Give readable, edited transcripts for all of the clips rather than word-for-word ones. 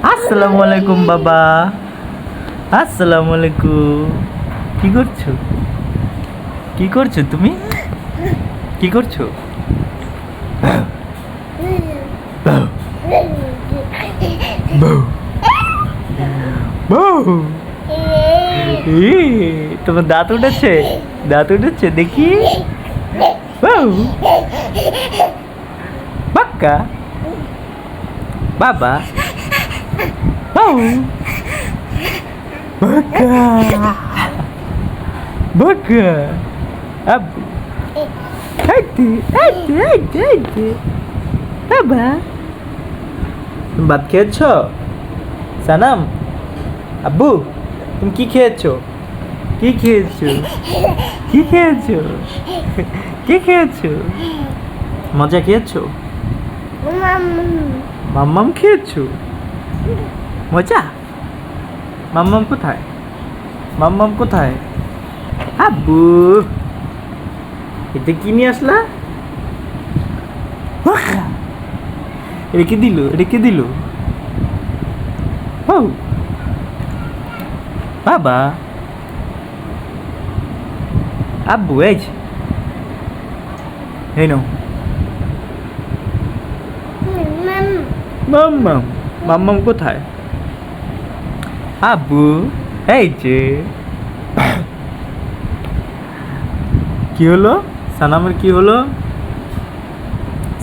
আসসালামু আলাইকুম বাবা। আসসালামু আলাইকুম। কি করছো? কি করছো তুমি? কি করছো? বউ বউ তোমার দাঁত উঠেছে? দাঁত উঠেছে দেখি। বউ বাক্কা বাবা বউ বাক্কা বাক্কা আব্বু হাইতে হাইতে হাইতে হাইতে বাবা। তুমি ভাত খেয়েছো? সানাম আব্বু তুমি কি খেয়েছো? কি খেয়েছো? কি খেয়েছো? কি খেয়েছো? মজা খেয়েছো? মাম্মাম খেয়েছো? মজা? মাম্মাম কোথায়? মাম্মাম কোথায়? আব্বু এটা কি নিয়ে আসলা? রেখে দিল রেখে দিল। ও বাবা আব্বু এই যে, এই নাও। মাম্মাম মাম্মাম কোথায়? আব্বু এই যে। কি হলো? সানামের কি হলো?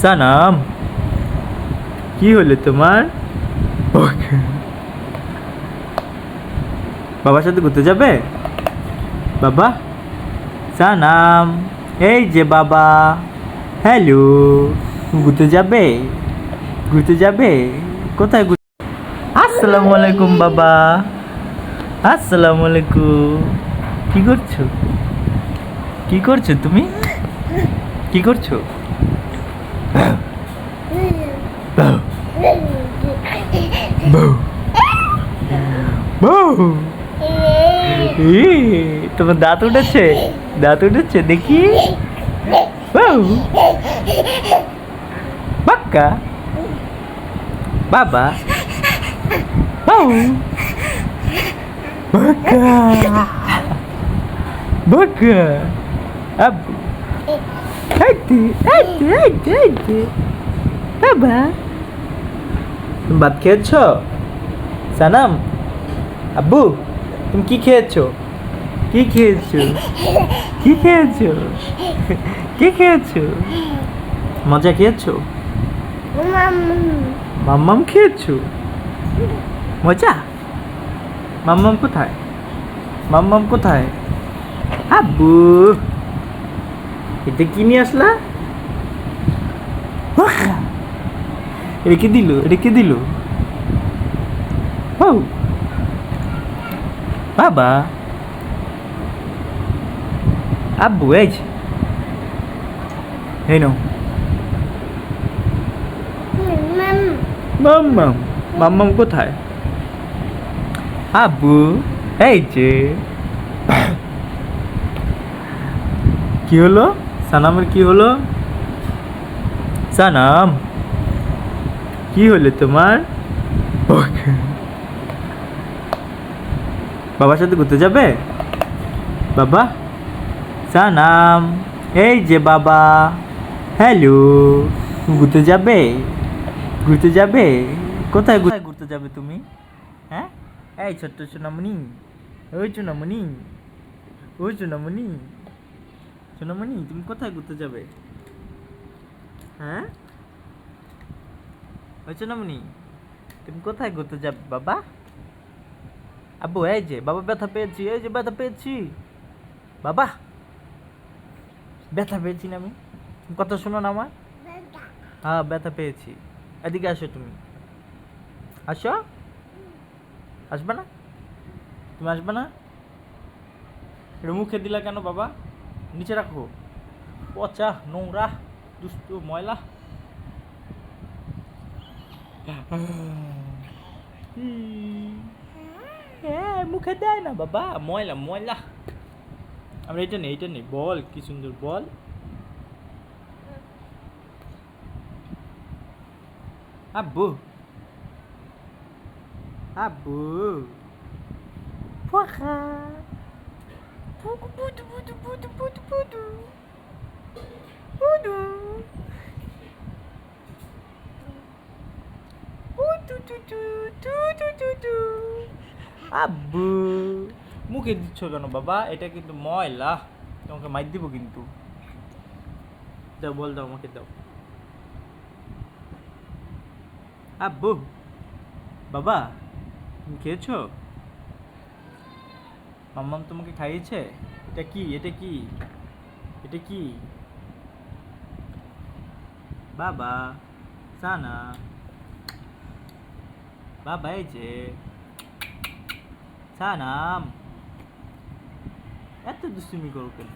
সানাম কি হলো তোমার? বাবার সাথে ঘুরতে যাবে? বাবা সানাম এই যে বাবা। হ্যালো ঘুরতে যাবে? ঘুরতে যাবে? কোথায় আসসালামু আলাইকুম বাবা। আসসালামু আলাইকুম। কি করছো? কি করছো তুমি? কি করছো? বউ বউ তোমার দাঁত উঠেছে? দাঁত উঠেছে দেখি। বউ বাক্কা বাবা বউ বাক্কা বাক্কা আব্বু হাইতে হাইতে হাইতে হাইতে বাবা। তুমি ভাত খেয়েছো? সানাম আব্বু তুমি কি খেয়েছো? কি খেয়েছো? কি খেয়েছো? কি খেয়েছো? মজা খেয়েছো? মাম্মাম খেয়েছো? মজা? মাম্মাম কোথায়? মাম্মাম কোথায়? আব্বু এটা কি নিয়ে আসলা? রেখে দিল রেখে দিল। ও বাবা আব্বু এই যে, এই নাও। মাম্মাম মাম্মাম কোথায়? আব্বু এই যে। কি হলো? সানামের কি হলো? সানাম কি হলো তোমার? বাবার সাথে ঘুরতে যাবে? বাবা সানাম এই যে বাবা। হ্যালো ঘুরতে যাবে? ঘুরতে যাবে? কোথায় কোথায় ঘুরতে যাবে তুমি? হ্যাঁ এই ছোট্ট সোনামণি। ওই সোনামণি। ওই সোনামণি। সোনামণি তুমি কোথায় ঘুরতে যাবে? হ্যাঁ ওই সোনামণি তুমি কোথায় ঘুরতে যাবে বাবা? আব্বু এই যে বাবা ব্যথা পেয়েছি, এই যে ব্যথা পেয়েছি। বাবা ব্যথা পেয়েছি না আমি? তুমি কথা শোনো না আমার। হ্যাঁ ব্যথা পেয়েছি। এদিকে আসো তুমি। আসো। আসবে না? তুমি আসবে না? এটা মুখে দিলা কেন বাবা? নিচে রাখো। পচা নোংরা দুষ্টু ময়লা। হ্যাঁ মুখে দেয় না বাবা, ময়লা ময়লা। আমরা এইটা নেই বল, কি সুন্দর বল। আব্বু আব্বু পাখা পুকু পুতু পুতু পুতু পুতু পুতু পুতু পুতু টু টু টু টু টু টু আব্বু মুখে দিচ্ছ কেন বাবা? এটা কিন্তু ময়লা, তোমাকে মাইর দিব কিন্তু। দাও, বল দাও, আমাকে দাও। আব্বু বাবা তুমি খেয়েছো? মাম্মাম তোমাকে খাইয়েছে? এটা কি, এটা কি, এটা কি বাবা? সানা বাবা, এই যে সানাম, এত দুষ্টুমি করো কেন?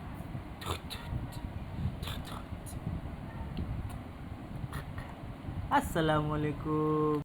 আসসালামু আলাইকুম।